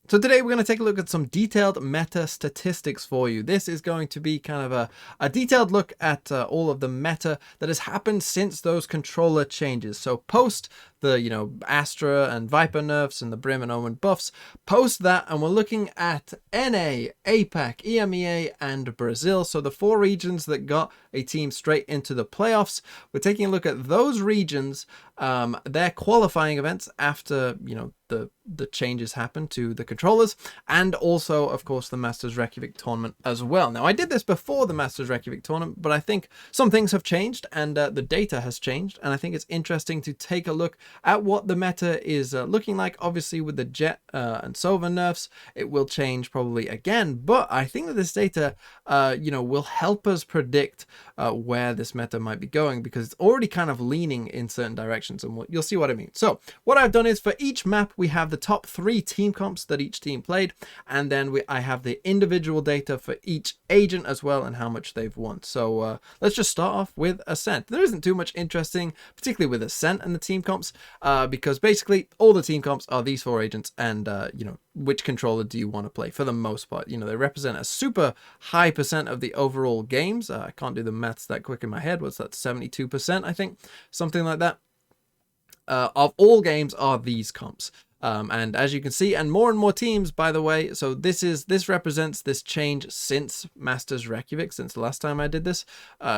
So today we're going to take a look at some detailed meta statistics for you. This is going to be kind of a detailed look at all of the meta that has happened since those controller changes. So post the, Astra and Viper nerfs and the Brim and Omen buffs, post that, and we're looking at NA, APAC, EMEA, and Brazil. So the 4 regions that got a team straight into the playoffs. We're taking a look at those regions, their qualifying events after, the changes happened to the controllers, and also of course the Masters Reykjavik tournament as well. Now I did this before the Masters Reykjavik tournament, but I think some things have changed and the data has changed, and I think it's interesting to take a look at what the meta is looking like. Obviously with the Jet and Sova nerfs, it will change probably again, but I think that this data will help us predict where this meta might be going, because it's already kind of leaning in certain directions, and you'll see what I mean. So what I've done is, for each map we have the top 3 team comps that each team played, and then I have the individual data for each agent as well and how much they've won. So let's just start off with Ascent. There isn't too much interesting, particularly with Ascent and the team comps, because basically all the team comps are these 4 agents, and which controller do you want to play for the most part. They represent a super high percent of the overall games. I can't do the maths that quick in my head. What's that? 72%, I think, something like that. Of all games are these comps. And as you can see, and more teams, by the way, so this represents this change since Masters Reykjavik, since the last time I did this.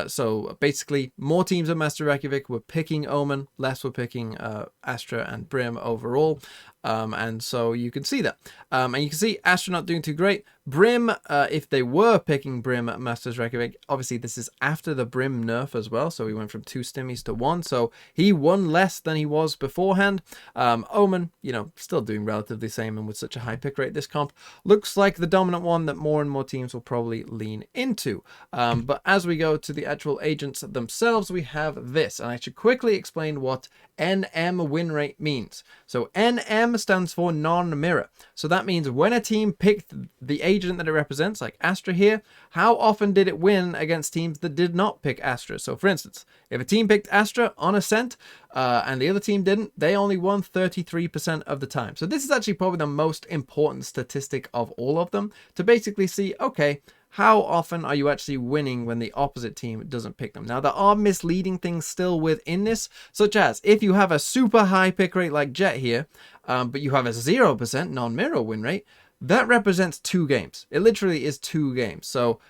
So basically more teams at Masters Reykjavik were picking Omen, less were picking Astra and Brim overall. And so you can see that. And you can see Astra not doing too great. Brim, if they were picking Brim at Masters Reykjavik, obviously this is after the Brim nerf as well. So he went from 2 stimmies to 1. So he won less than he was beforehand. Omen, still doing relatively the same, and with such a high pick rate, this comp looks like the dominant one that more and more teams will probably lean into. But as we go to the actual agents themselves, we have this, and I should quickly explain what NM win rate means. So NM stands for non-mirror. So that means when a team picked the agent that it represents, like Astra here, how often did it win against teams that did not pick Astra? So for instance, if a team picked Astra on Ascent and the other team didn't, they only won 33% of the time. So this is actually probably the most important statistic of all of them, to basically see, okay, how often are you actually winning when the opposite team doesn't pick them? Now, there are misleading things still within this, such as if you have a super high pick rate like Jet here, but you have a 0% non-mirror win rate, that represents 2 games. It literally is 2 games. So,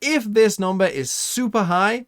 if this number is super high,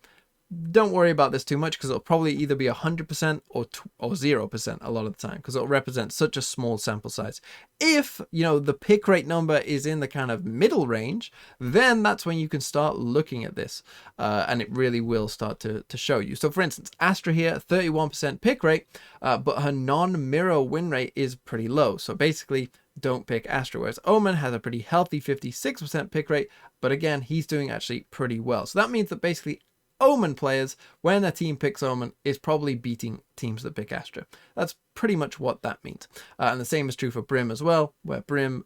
don't worry about this too much, because it'll probably either be 100% or 0% a lot of the time, because it'll represent such a small sample size. If, the pick rate number is in the kind of middle range, then that's when you can start looking at this, and it really will start to show you. So for instance, Astra here, 31% pick rate, but her non-mirror win rate is pretty low. So basically, don't pick Astra, whereas Omen has a pretty healthy 56% pick rate, but again, he's doing actually pretty well. So that means that basically Omen players, when a team picks Omen, is probably beating teams that pick Astra. That's pretty much what that means. And the same is true for Brim as well, where Brim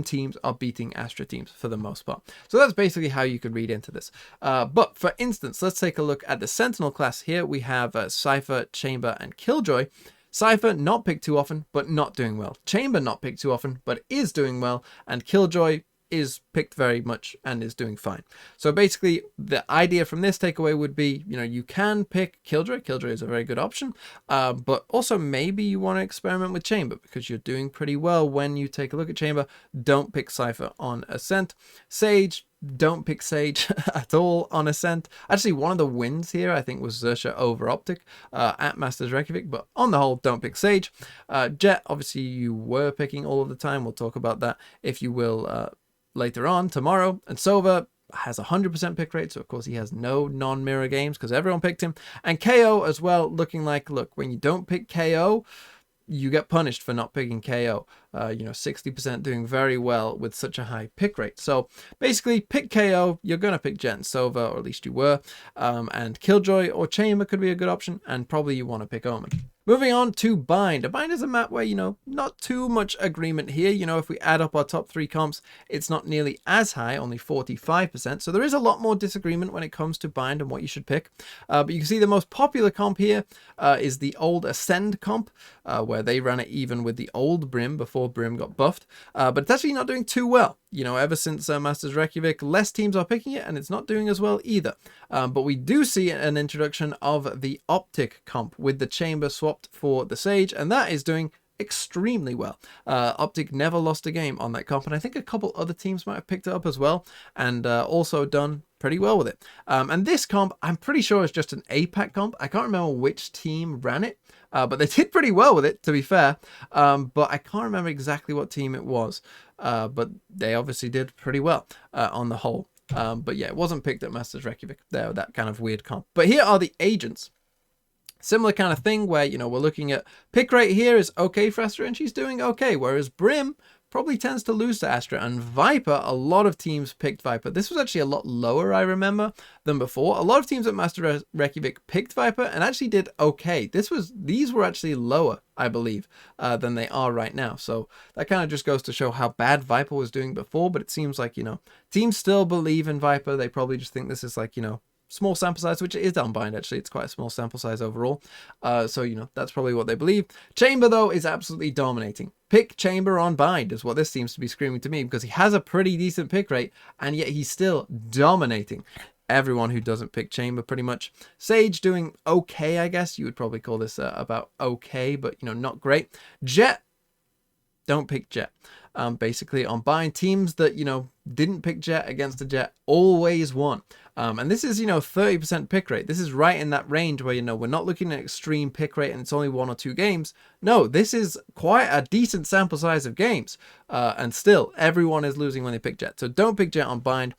teams are beating Astra teams for the most part. So that's basically how you could read into this. But for instance, let's take a look at the Sentinel class here. We have Cypher, Chamber, and Killjoy. Cypher not picked too often, but not doing well. Chamber not picked too often, but is doing well. And Killjoy is picked very much and is doing fine. So basically the idea from this takeaway would be, you can pick Killjoy. Killjoy is a very good option, but also maybe you want to experiment with Chamber, because you're doing pretty well when you take a look at Chamber. Don't pick Cypher on Ascent. Sage, don't pick Sage at all on Ascent. Actually, one of the wins here, I think, was Xerxia over Optic at Masters Reykjavik, but on the whole, don't pick Sage. Jet, obviously, you were picking all of the time. We'll talk about that, if you will, later on tomorrow. And Sova has 100% pick rate, so of course he has no non-mirror games because everyone picked him. And KO as well, looking like, look, when you don't pick KO, you get punished for not picking KO. 60% doing very well with such a high pick rate. So basically, pick KO, you're going to pick Jet and Sova, or at least you were. And Killjoy or Chamber could be a good option, and probably you want to pick Omen. Moving on to Bind. A Bind is a map where, not too much agreement here. If we add up our top 3 comps, it's not nearly as high, only 45%. So there is a lot more disagreement when it comes to Bind and what you should pick. But you can see the most popular comp here is the old Ascend comp, where they ran it even with the old Brim before before Brim got buffed, but it's actually not doing too well. You know, ever since Masters Reykjavik, less teams are picking it, and it's not doing as well either. But we do see an introduction of the Optic comp with the Chamber swapped for the Sage, and that is doing extremely well. Optic never lost a game on that comp, and I think a couple other teams might have picked it up as well, and also done pretty well with it. And this comp, I'm pretty sure is just an APAC comp. I can't remember which team ran it, but they did pretty well with it, to be fair. But I can't remember exactly what team it was. But they obviously did pretty well on the whole. But yeah, it wasn't picked at Masters Reykjavik. They're that kind of weird comp. But here are the agents. Similar kind of thing where, you know, we're looking at pick rate here is okay for Astra, and she's doing okay. Whereas Brim probably tends to lose to Astra, and Viper, a lot of teams picked Viper. This was actually a lot lower, I remember, than before. A lot of teams at Master Reykjavik picked Viper and actually did okay. These were actually lower, I believe, than they are right now. So that kind of just goes to show how bad Viper was doing before, but it seems like, you know, teams still believe in Viper. They probably just think this is like, you know, small sample size, which it is unbind actually. It's quite a small sample size overall. So, you know, that's probably what they believe. Chamber, though, is absolutely dominating. Pick Chamber on bind is what this seems to be screaming to me, because he has a pretty decent pick rate, and yet he's still dominating everyone who doesn't pick Chamber pretty much. Sage doing okay, I guess. You would probably call this about okay, but, you know, not great. Jet, don't pick Jet. Basically on bind, teams that, you know, didn't pick Jet against the Jet always won. And this is, you know, 30% pick rate. This is right in that range where, you know, we're not looking at extreme pick rate and it's only 1 or 2 games. No, this is quite a decent sample size of games. And still, everyone is losing when they pick Jet. So don't pick Jet on bind.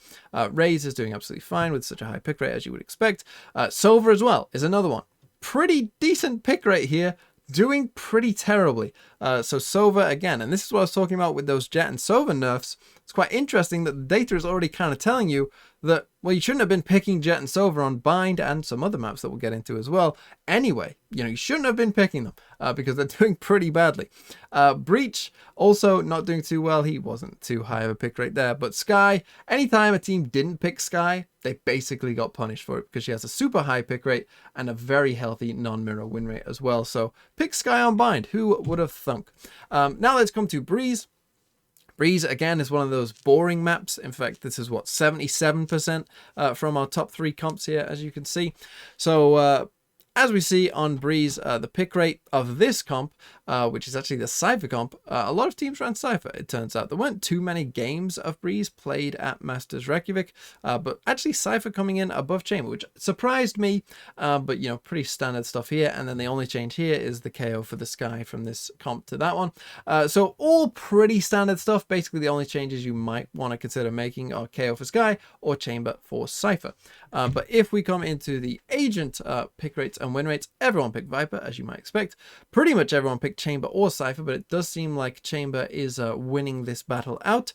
Raze is doing absolutely fine with such a high pick rate as you would expect. Silver as well is another one. Pretty decent pick rate here. Doing pretty terribly. So Sova again, and this is what I was talking about with those Jet and Sova nerfs. It's quite interesting that the data is already kind of telling you that, well, you shouldn't have been picking Jet and Sova on bind and some other maps that we'll get into as well. Anyway, you know, you shouldn't have been picking them because they're doing pretty badly. Breach also not doing too well. He wasn't too high of a pick rate there. But Sky, anytime a team didn't pick Sky, they basically got punished for it because she has a super high pick rate and a very healthy non-mirror win rate as well. So pick Sky on bind. Who would have thunk? Now let's come to Breeze. Breeze, again, is one of those boring maps. In fact, this is, what, 77% from our top 3 comps here, as you can see. So, as we see on Breeze, the pick rate of this comp, which is actually the Cypher comp, a lot of teams ran Cypher, it turns out. There weren't too many games of Breeze played at Masters Reykjavik, but actually Cypher coming in above Chamber, which surprised me, but, you know, pretty standard stuff here. And then the only change here is the KO for the Sky from this comp to that one. So all pretty standard stuff. Basically, the only changes you might want to consider making are KO for Sky or Chamber for Cypher. But if we come into the agent pick rates and win rates, everyone picked Viper, as you might expect. Pretty much everyone picked Chamber or Cypher, but it does seem like Chamber is winning this battle out.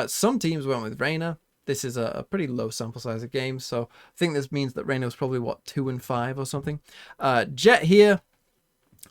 Some teams went with Reyna. This is a pretty low sample size of games, so I think this means that Reyna was probably, what, 2 and 5 or something. Jet here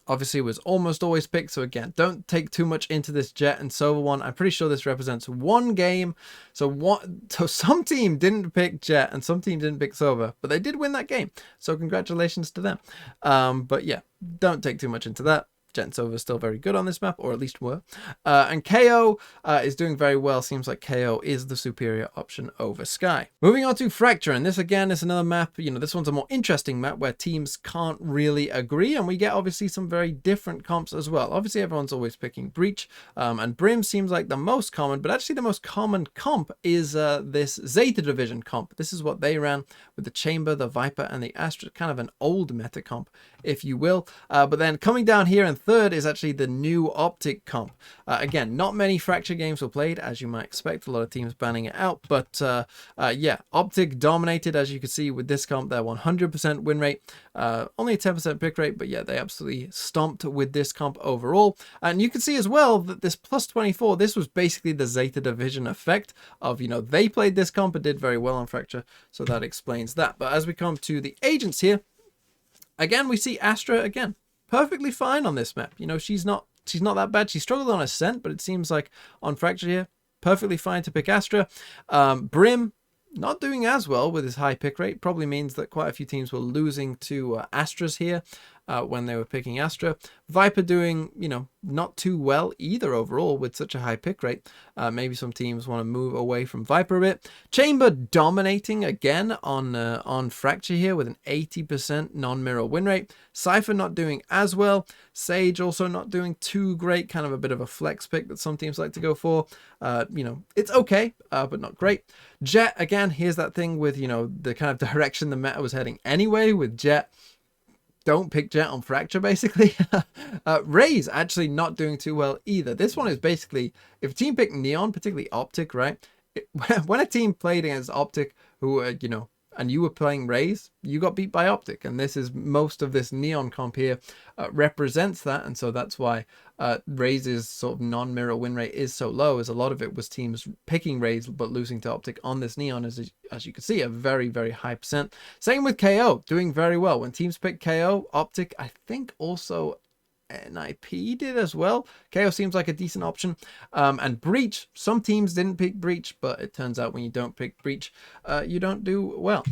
obviously was almost always picked, so again, don't take too much into this Jet and Sova one. I'm pretty sure this represents 1 game, so some team didn't pick Jet and some team didn't pick Sova, but they did win that game, so congratulations to them. But yeah, don't take too much into that. Jet and Sova is still very good on this map, or at least were. And KO is doing very well. Seems like KO is the superior option over Sky. Moving on to Fracture, and this again is another map. You know, this one's a more interesting map where teams can't really agree, and we get obviously some very different comps as well. Obviously, everyone's always picking Breach, and Brim seems like the most common, but actually the most common comp is this Zeta Division comp. This is what they ran with the Chamber, the Viper, and the Astra, kind of an old meta comp, if you will. But then coming down here and third is actually the new Optic comp. Again, not many Fracture games were played, as you might expect. A lot of teams banning it out, but yeah, Optic dominated, as you can see with this comp. Their 100% win rate, only a 10% pick rate, but yeah, they absolutely stomped with this comp overall. And you can see as well that this plus 24, this was basically the Zeta Division effect of, you know, they played this comp and did very well on Fracture, so that explains that. But as we come to the agents here, again, we see Astra again perfectly fine on this map. You know, she's not that bad. She struggled on Ascent, but it seems like on Fracture here, perfectly fine to pick Astra. Brim, not doing as well with his high pick rate. Probably means that quite a few teams were losing to Astras here. when they were picking Astra. Viper doing, you know, not too well either overall with such a high pick rate. Maybe some teams want to move away from Viper a bit. Chamber dominating again on Fracture here with an 80% non-mirror win rate. Cypher not doing as well. Sage also not doing too great, kind of a bit of a flex pick that some teams like to go for. You know, it's okay, but not great. Jet, again, here's that thing with, you know, the kind of direction the meta was heading anyway with Jet. Don't pick Jet on Fracture, basically. Raze actually not doing too well either. This one is basically, if a team picked Neon, particularly Optic, right? When a team played against Optic, who, you know, and you were playing Raze, you got beat by Optic. And this is most of this Neon comp here represents that. And so that's why Raze's sort of non-mirror win rate is so low, as a lot of it was teams picking Raze but losing to Optic on this Neon, as you can see, a very, very high percent. Same with KO, doing very well. When teams pick KO, Optic, I think also NIP did as well. KO seems like a decent option. And Breach, some teams didn't pick Breach, but it turns out when you don't pick Breach, you don't do well.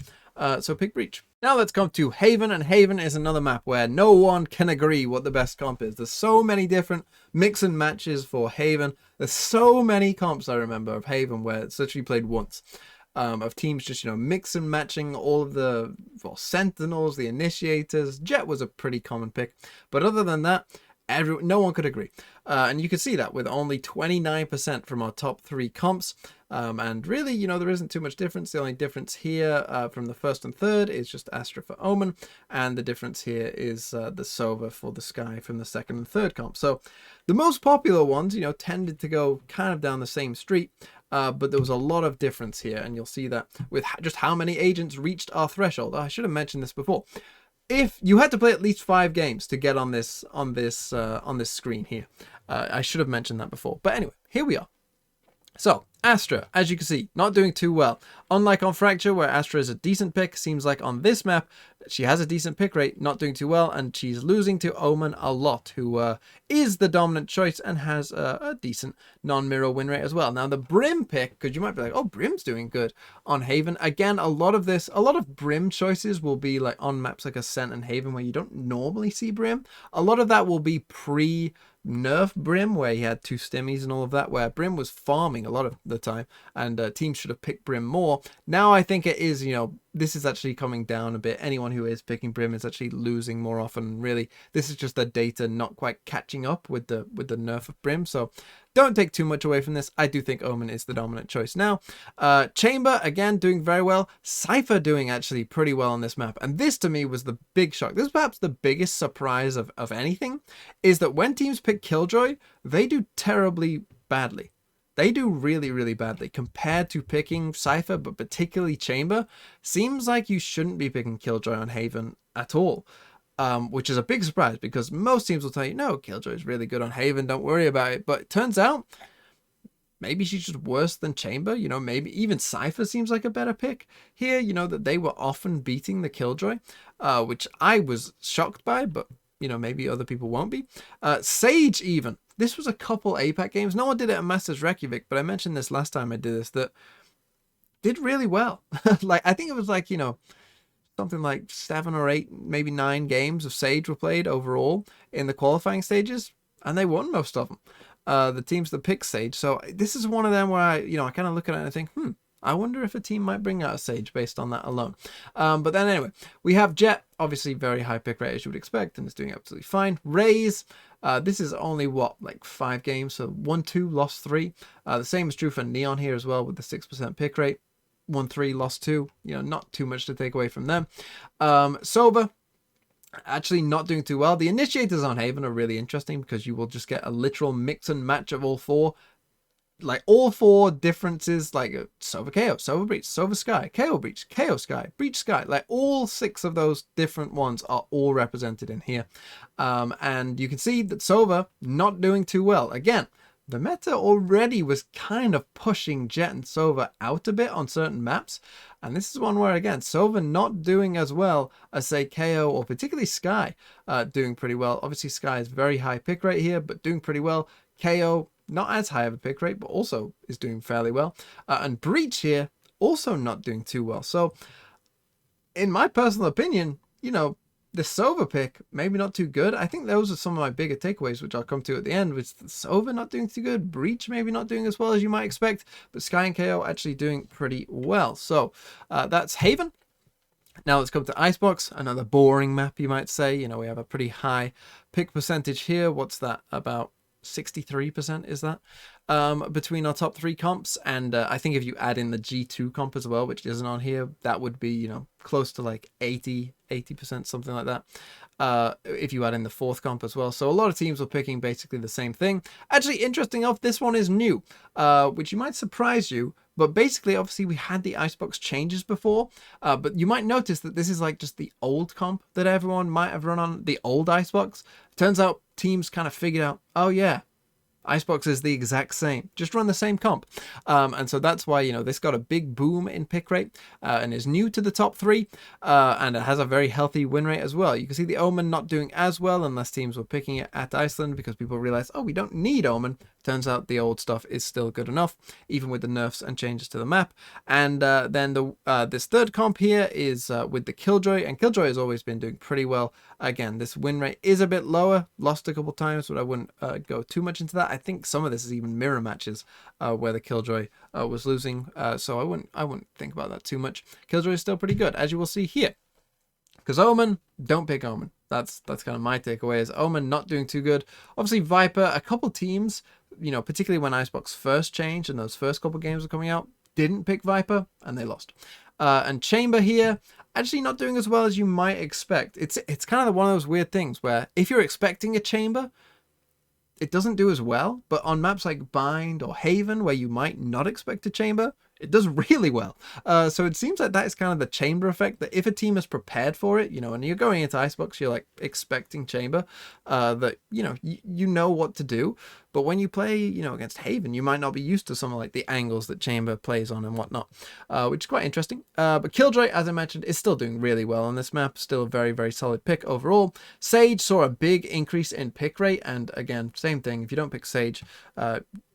So pick Breach. Now let's come to Haven, and Haven is another map where no one can agree what the best comp is. There's so many different mix and matches for Haven. There's so many comps I remember of Haven where it's literally played once. Of teams just, you know, mix and matching all of the, well, Sentinels, the Initiators. Jet was a pretty common pick. But other than that, no one could agree. And you can see that with only 29% from our top 3 comps. And really, you know, there isn't too much difference. The only difference here from the first and third is just Astra for Omen. And the difference here is the Sova for the Sky from the second and third comp. So the most popular ones, you know, tended to go kind of down the same street. But there was a lot of difference here, and you'll see that with just how many agents reached our threshold. I should have mentioned this before. If you had to play at least 5 games to get on this screen here, I should have mentioned that before. But anyway, here we are. So Astra, as you can see, not doing too well. Unlike on Fracture, where Astra is a decent pick, seems like on this map, she has a decent pick rate, not doing too well, and she's losing to Omen a lot, who is the dominant choice and has a decent non-mirror win rate as well. Now, the Brim pick, because you might be like, oh, Brim's doing good on Haven. Again, a lot of Brim choices will be like on maps like Ascent and Haven, where you don't normally see Brim. A lot of that will be pre-nerf Brim, where he had 2 stimmies and all of that, where Brim was farming a lot of the time, and teams should have picked Brim more. Now I think it is, you know, this is actually coming down a bit. Anyone who is picking Brim is actually losing more often. Really, this is just the data not quite catching up with the nerf of Brim. So don't take too much away from this. I do think Omen is the dominant choice now. Chamber, again, doing very well. Cypher doing actually pretty well on this map. And this, to me, was the big shock. This is perhaps the biggest surprise of anything, is that when teams pick Killjoy, they do terribly badly. They do really, really badly compared to picking Cypher, but particularly Chamber. Seems like you shouldn't be picking Killjoy on Haven at all. Which is a big surprise, because most teams will tell you, no, Killjoy is really good on Haven, don't worry about it. But it turns out, maybe she's just worse than Chamber. You know, maybe even Cypher seems like a better pick here, you know, that they were often beating the Killjoy, which I was shocked by, but, you know, maybe other people won't be. Sage even. This was a couple APAC games. No one did it at Masters Reykjavik, but I mentioned this last time I did this, that did really well. Like, I think it was like, you know, something like 7 or 8, maybe 9 games of Sage were played overall in the qualifying stages, and they won most of them. The teams that pick Sage. So this is one of them where I kind of look at it and I think, I wonder if a team might bring out a Sage based on that alone. But then anyway, we have Jet, obviously very high pick rate as you would expect, and is doing absolutely fine. Raze, this is only what, like 5 games, so 1-2, lost 3. The same is true for Neon here as well, with the 6% pick rate. 1-3, lost 2. You know, not too much to take away from them. Sova, actually not doing too well. The Initiators on Haven are really interesting, because you will just get a literal mix and match of all 4. Like all 4 differences, like Sova KO, Sova Breach, Sova Sky, KO Breach, KO Sky, Breach Sky, like all 6 of those different ones are all represented in here. And you can see that Sova not doing too well. Again, the meta already was kind of pushing Jet and Sova out a bit on certain maps. And this is one where, again, Sova not doing as well as, say, KO or particularly Sky doing pretty well. Obviously, Sky is very high pick rate here, but doing pretty well. KO, not as high of a pick rate, but also is doing fairly well. And Breach here, also not doing too well. So, in my personal opinion, you know, the Sova pick, maybe not too good. I think those are some of my bigger takeaways, which I'll come to at the end, which Sova not doing too good, Breach maybe not doing as well as you might expect, but Sky and KO actually doing pretty well. So that's Haven. Now let's come to Icebox, another boring map, you might say. You know, we have a pretty high pick percentage here. What's that? About 63% is that between our top 3 comps, and I think if you add in the G2 comp as well, which isn't on here, that would be, you know, close to like 80%, something like that, if you add in the 4th comp as well. So a lot of teams were picking basically the same thing. Actually, interesting enough, this one is new, which you might surprise you. But basically, obviously, we had the Icebox changes before, but you might notice that this is like just the old comp that everyone might have run on the old Icebox. Turns out teams kind of figured out, oh yeah, Icebox is the exact same. Just run the same comp. And so that's why, you know, this got a big boom in pick rate and is new to the top 3. And it has a very healthy win rate as well. You can see the Omen not doing as well unless teams were picking it at Iceland because people realized, oh, we don't need Omen. Turns out the old stuff is still good enough, even with the nerfs and changes to the map. And then this 3rd comp here is with the Killjoy, and Killjoy has always been doing pretty well. Again, this win rate is a bit lower, lost a couple times, but I wouldn't go too much into that. I think some of this is even mirror matches where the Killjoy was losing, so I wouldn't think about that too much. Killjoy is still pretty good, as you will see here. Because Omen, don't pick Omen. That's kind of my takeaway, is Omen not doing too good. Obviously, Viper, a couple teams, you know, particularly when Icebox first changed and those first couple games were coming out, didn't pick Viper and they lost. And Chamber here, actually not doing as well as you might expect. It's kind of one of those weird things where if you're expecting a Chamber, it doesn't do as well. But on maps like Bind or Haven, where you might not expect a Chamber, it does really well. So it seems like that is kind of the Chamber effect, that if a team is prepared for it, you know, and you're going into Icebox, you're like expecting Chamber, that, you know, you know what to do. But when you play, you know, against Haven, you might not be used to some of like the angles that Chamber plays on and whatnot, which is quite interesting. But Killjoy, as I mentioned, is still doing really well on this map. Still a very, very solid pick overall. Sage saw a big increase in pick rate. And again, same thing. If you don't pick Sage,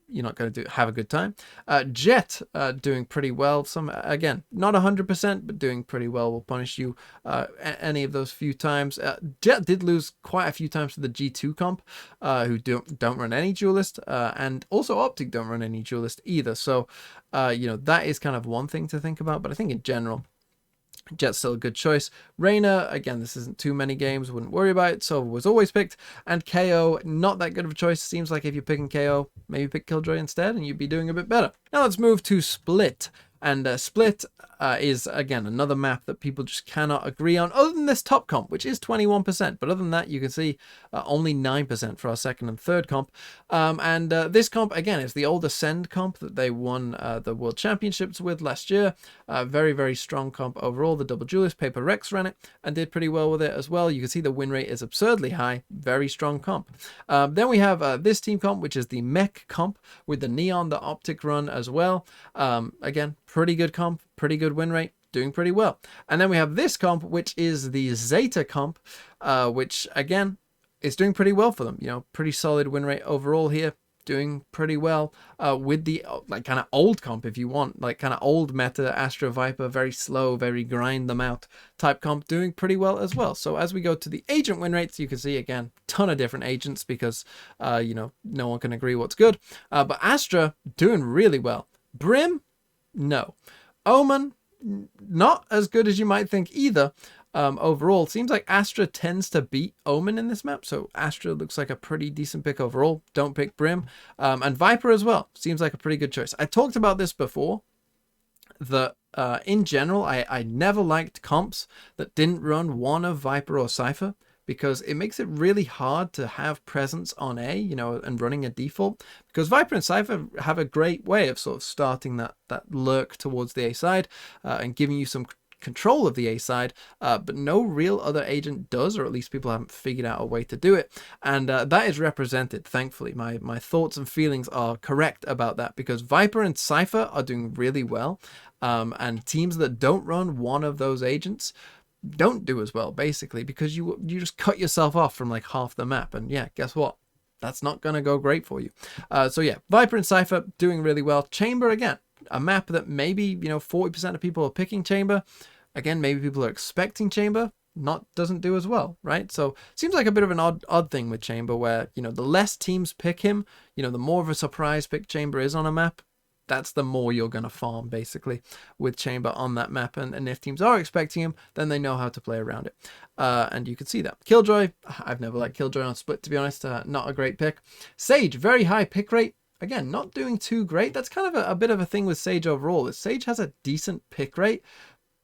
you're not going to have a good time. Jet doing pretty well. Some, again, not 100%, but doing pretty well. Will punish you any of those few times. Jet did lose quite a few times to the G2 comp, who don't run any duelist, and also Optic don't run any duelist either. So, you know, that is kind of one thing to think about. But I think in general, Jet's still a good choice. Reyna, again, this isn't too many games, wouldn't worry about it. So was always picked. And KO, not that good of a choice. Seems like if you're picking KO, maybe pick Killjoy instead and you'd be doing a bit better. Now let's move to Split. And Split is, again, another map that people just cannot agree on, other than this top comp, which is 21%. But other than that, you can see only 9% for our 2nd and 3rd comp. And this comp, again, is the old Ascent comp that they won the World Championships with last year. Very, very strong comp overall. The Double Duelist, Paper Rex ran it and did pretty well with it as well. You can see the win rate is absurdly high. Very strong comp. Then we have this team comp, which is the Mech comp with the Neon, the Optic run as well. Again, pretty good comp, pretty good win rate, doing pretty well. And then we have this comp, which is the Zeta comp, which again is doing pretty well for them. You know, pretty solid win rate overall here, doing pretty well with the like kind of old comp, if you want, like kind of old meta Astra Viper, very slow, very grind them out type comp, doing pretty well as well. So as we go to the agent win rates, you can see again ton of different agents because you know, no one can agree what's good. But Astra doing really well. Brim, no. Omen, not as good as you might think either. Overall, seems like Astra tends to beat Omen in this map, so Astra looks like a pretty decent pick overall. Don't pick Brim. And Viper as well, seems like a pretty good choice. I talked about this before, that in general, I never liked comps that didn't run one of Viper or Cypher, because it makes it really hard to have presence on A, you know, and running a default, because Viper and Cypher have a great way of sort of starting that lurk towards the A side and giving you some control of the A side, but no real other agent does, or at least people haven't figured out a way to do it. And that is represented, thankfully. My thoughts and feelings are correct about that, because Viper and Cypher are doing really well, and teams that don't run one of those agents don't do as well, basically, because you just cut yourself off from like half the map. And yeah, guess what? That's not going to go great for you. So yeah, Viper and Cypher doing really well. Chamber, again, a map that maybe, you know, 40% of people are picking Chamber. Again, maybe people are expecting Chamber. doesn't do as well, right? So it seems like a bit of an odd thing with Chamber where, you know, the less teams pick him, you know, the more of a surprise pick Chamber is on a map, that's the more you're going to farm basically with Chamber on that map. And if teams are expecting him, then they know how to play around it. And you can see that. Killjoy, I've never liked Killjoy on Split, to be honest. Not a great pick. Sage, very high pick rate. Again, not doing too great. That's kind of a bit of a thing with Sage overall. Is Sage has a decent pick rate,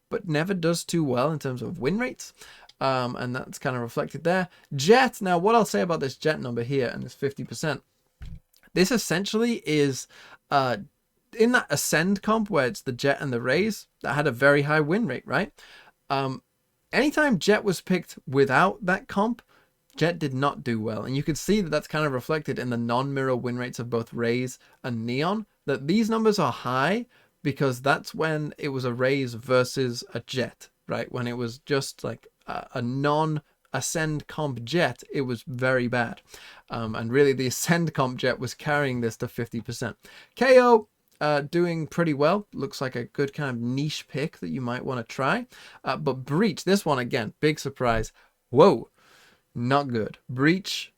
but never does too well in terms of win rates. And that's kind of reflected there. Jet, now what I'll say about this Jet number here and this 50%, this essentially is in that Ascend comp where it's the Jet and the Raze, that had a very high win rate, right? Anytime Jet was picked without that comp, Jet did not do well. And you can see that that's kind of reflected in the non-mirror win rates of both Raze and Neon, that these numbers are high because that's when it was a Raze versus a Jet, right? When it was just like a non-Ascend comp Jet, it was very bad. And really the Ascend comp Jet was carrying this to 50%. KO, doing pretty well. Looks like a good kind of niche pick that you might want to try. But Breach, this one again, big surprise. Whoa. Not good. Breach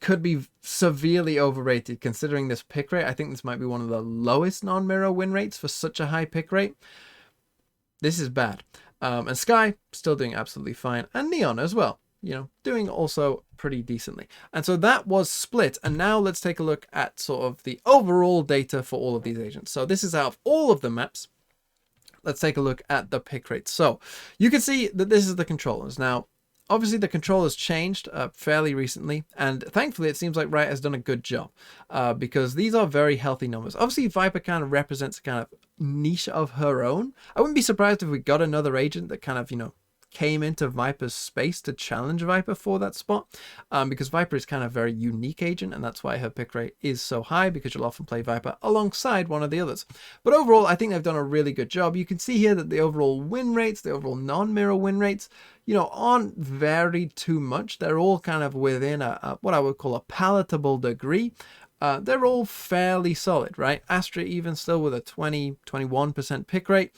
could be severely overrated considering this pick rate. I think this might be one of the lowest non-mirror win rates for such a high pick rate. This is bad. And Sky, still doing absolutely fine. And Neon as well, you know, doing also pretty decently. And so that was Split. And now let's take a look at sort of the overall data for all of these agents. So this is out of all of the maps. Let's take a look at the pick rates. So you can see that this is the controllers. Now, obviously, the controllers changed fairly recently, and thankfully, it seems like Riot has done a good job because these are very healthy numbers. Obviously, Viper kind of represents a kind of niche of her own. I wouldn't be surprised if we got another agent that kind of, you know, came into Viper's space to challenge Viper for that spot because Viper is kind of a very unique agent, and that's why her pick rate is so high, because you'll often play Viper alongside one of the others. But overall, I think they've done a really good job. You can see here that the overall win rates, the overall non-mirror win rates, you know, aren't varied too much. They're all kind of within a what I would call a palatable degree. They're all fairly solid, right? Astra even still with a 21% pick rate,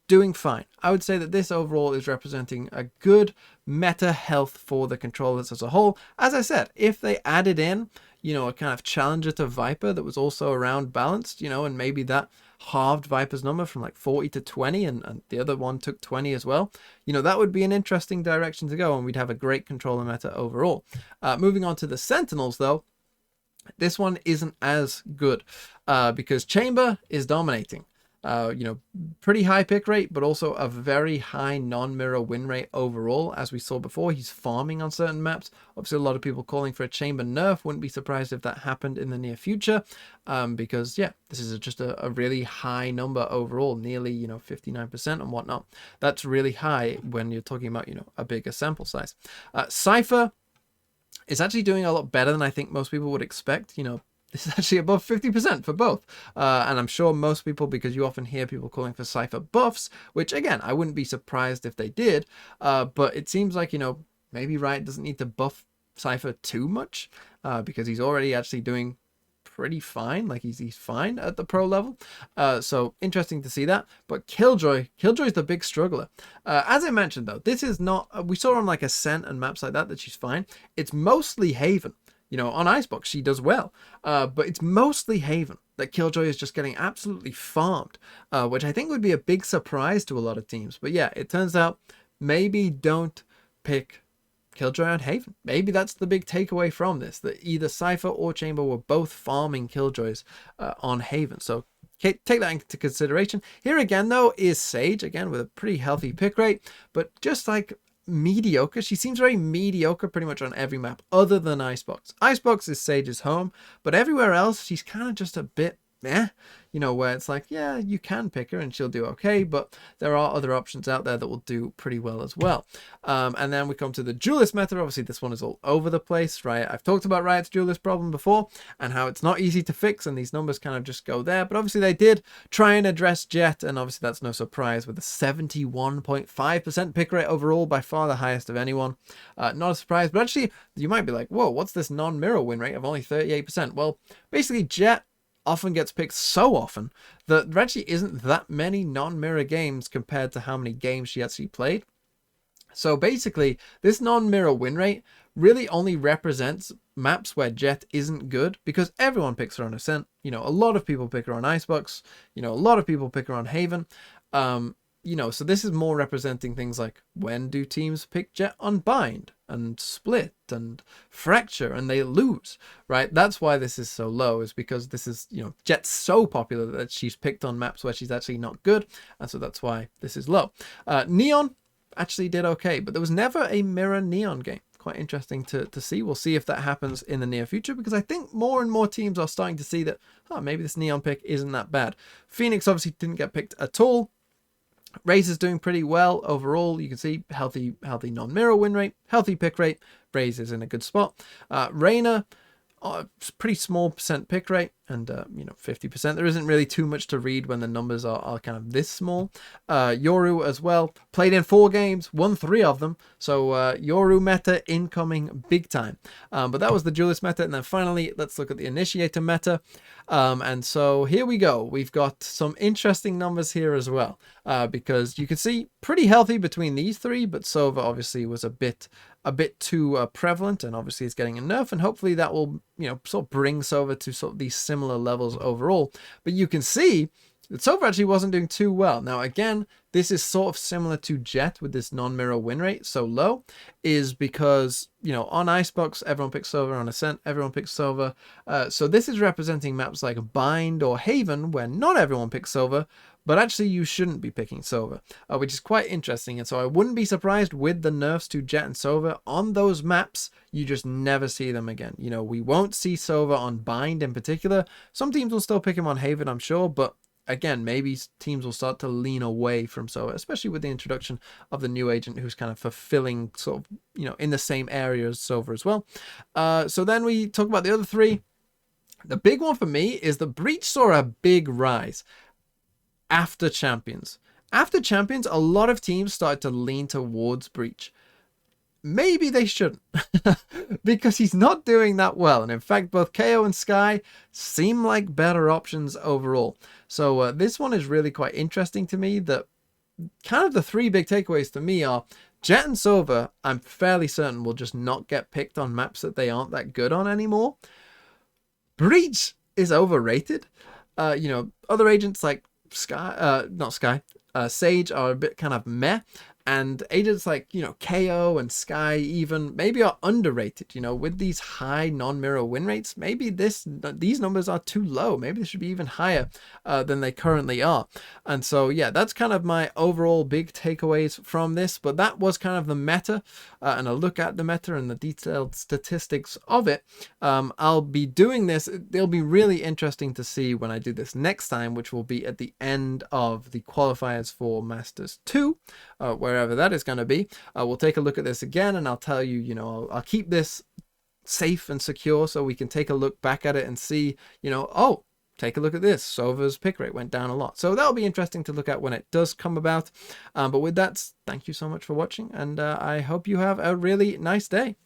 doing fine. I would say that this overall is representing a good meta health for the controllers as a whole. As I said, if they added in, you know, a kind of challenger to Viper that was also around balanced, you know, and maybe that halved Viper's number from like 40 to 20 and the other one took 20 as well, you know, that would be an interesting direction to go and we'd have a great controller meta overall. Moving on to the Sentinels though, this one isn't as good because Chamber is dominating. You know, pretty high pick rate, but also a very high non-mirror win rate overall. As we saw before, he's farming on certain maps. Obviously, a lot of people calling for a Chamber nerf. Wouldn't be surprised if that happened in the near future, because yeah, this is just a really high number overall, nearly, you know, 59% and whatnot. That's really high when you're talking about, you know, a bigger sample size. Cypher is actually doing a lot better than I think most people would expect. You know, this is actually above 50% for both. And I'm sure most people, because you often hear people calling for Cypher buffs, which again, I wouldn't be surprised if they did. But it seems like, you know, maybe Riot doesn't need to buff Cypher too much because he's already actually doing pretty fine. Like he's fine at the pro level. So interesting to see that. But Killjoy is the big struggler. As I mentioned though, this is not, we saw on like Ascent and maps like that she's fine. It's mostly Haven. You know, on Icebox, she does well, but it's mostly Haven that Killjoy is just getting absolutely farmed, which I think would be a big surprise to a lot of teams. But yeah, it turns out maybe don't pick Killjoy on Haven. Maybe that's the big takeaway from this, that either Cypher or Chamber were both farming Killjoys on Haven. So take that into consideration. Here again, though, is Sage, again, with a pretty healthy pick rate, but just like mediocre. She seems very mediocre pretty much on every map other than Icebox. Icebox is Sage's home, but everywhere else she's kind of just a bit you know, where it's like, yeah, you can pick her and she'll do okay, but there are other options out there that will do pretty well as well. And then we come to the duelist method. Obviously this one is all over the place, right? I've talked about Riot's duelist problem before and how it's not easy to fix and these numbers kind of just go there, but obviously they did try and address Jet, and obviously that's no surprise with a 71.5% pick rate overall, by far the highest of anyone. Not a surprise, but actually you might be like, whoa, what's this non-mirror win rate of only 38%? Well, basically Jet often gets picked so often that there actually isn't that many non-mirror games compared to how many games she actually played. So basically, this non-mirror win rate really only represents maps where Jet isn't good, because everyone picks her on Ascent. You know, a lot of people pick her on Icebox. You know, a lot of people pick her on Haven. You know, so this is more representing things like, when do teams pick Jet on Bind and Split and Fracture and they lose, right? That's why this is so low, is because this is, you know, Jet's so popular that she's picked on maps where she's actually not good. And so that's why this is low. Neon actually did okay, but there was never a mirror Neon game. Quite interesting to see. We'll see if that happens in the near future, because I think more and more teams are starting to see that, oh, maybe this Neon pick isn't that bad. Phoenix obviously didn't get picked at all. Raze is doing pretty well overall. You can see healthy non-mirror win rate, healthy pick rate. Raze is in a good spot. Reyna, pretty small percent pick rate, and you know, 50%. There isn't really too much to read when the numbers are kind of this small. Yoru as well, played in 4 games, won 3 of them. So Yoru meta incoming big time. But that was the duelist meta. And then finally, let's look at the initiator meta. And so here we go. We've got some interesting numbers here as well, because you can see pretty healthy between these 3, but Sova obviously was a bit too prevalent, and obviously it's getting a nerf, and hopefully that will, you know, sort of bring Sova to sort of these similar levels overall. But you can see that Sova actually wasn't doing too well. Now again, this is sort of similar to Jet with this non-mirror win rate so low, is because, you know, on Icebox everyone picks Sova, on Ascent everyone picks Sova. So this is representing maps like Bind or Haven, where not everyone picks Sova, but actually you shouldn't be picking Sova, which is quite interesting. And so I wouldn't be surprised with the nerfs to Jet and Sova on those maps, you just never see them again. You know, we won't see Sova on Bind in particular. Some teams will still pick him on Haven, I'm sure, but again, maybe teams will start to lean away from Sova, especially with the introduction of the new agent who's kind of fulfilling sort of, you know, in the same area as Sova as well. So then we talk about the other 3. The big one for me is the Breach saw a big rise after Champions. After Champions, a lot of teams started to lean towards Breach. Maybe they shouldn't, because he's not doing that well. And in fact, both KO and Sky seem like better options overall. So this one is really quite interesting to me. That kind of the 3 big takeaways to me are Jet and Sova, I'm fairly certain will just not get picked on maps that they aren't that good on anymore. Breach is overrated. You know, other agents like Sage are a bit kind of meh. And agents like, you know, KO and Sky even maybe are underrated, you know, with these high non-mirror win rates. Maybe these numbers are too low. Maybe they should be even higher than they currently are. And so, yeah, that's kind of my overall big takeaways from this. But that was kind of the meta and a look at the meta and the detailed statistics of it. I'll be doing this. It'll be really interesting to see when I do this next time, which will be at the end of the qualifiers for Masters 2, wherever that is going to be. We'll take a look at this again, and I'll tell you, you know, I'll keep this safe and secure so we can take a look back at it and see, you know, oh, take a look at this. Sova's pick rate went down a lot. So that'll be interesting to look at when it does come about. But with that, thank you so much for watching, and I hope you have a really nice day.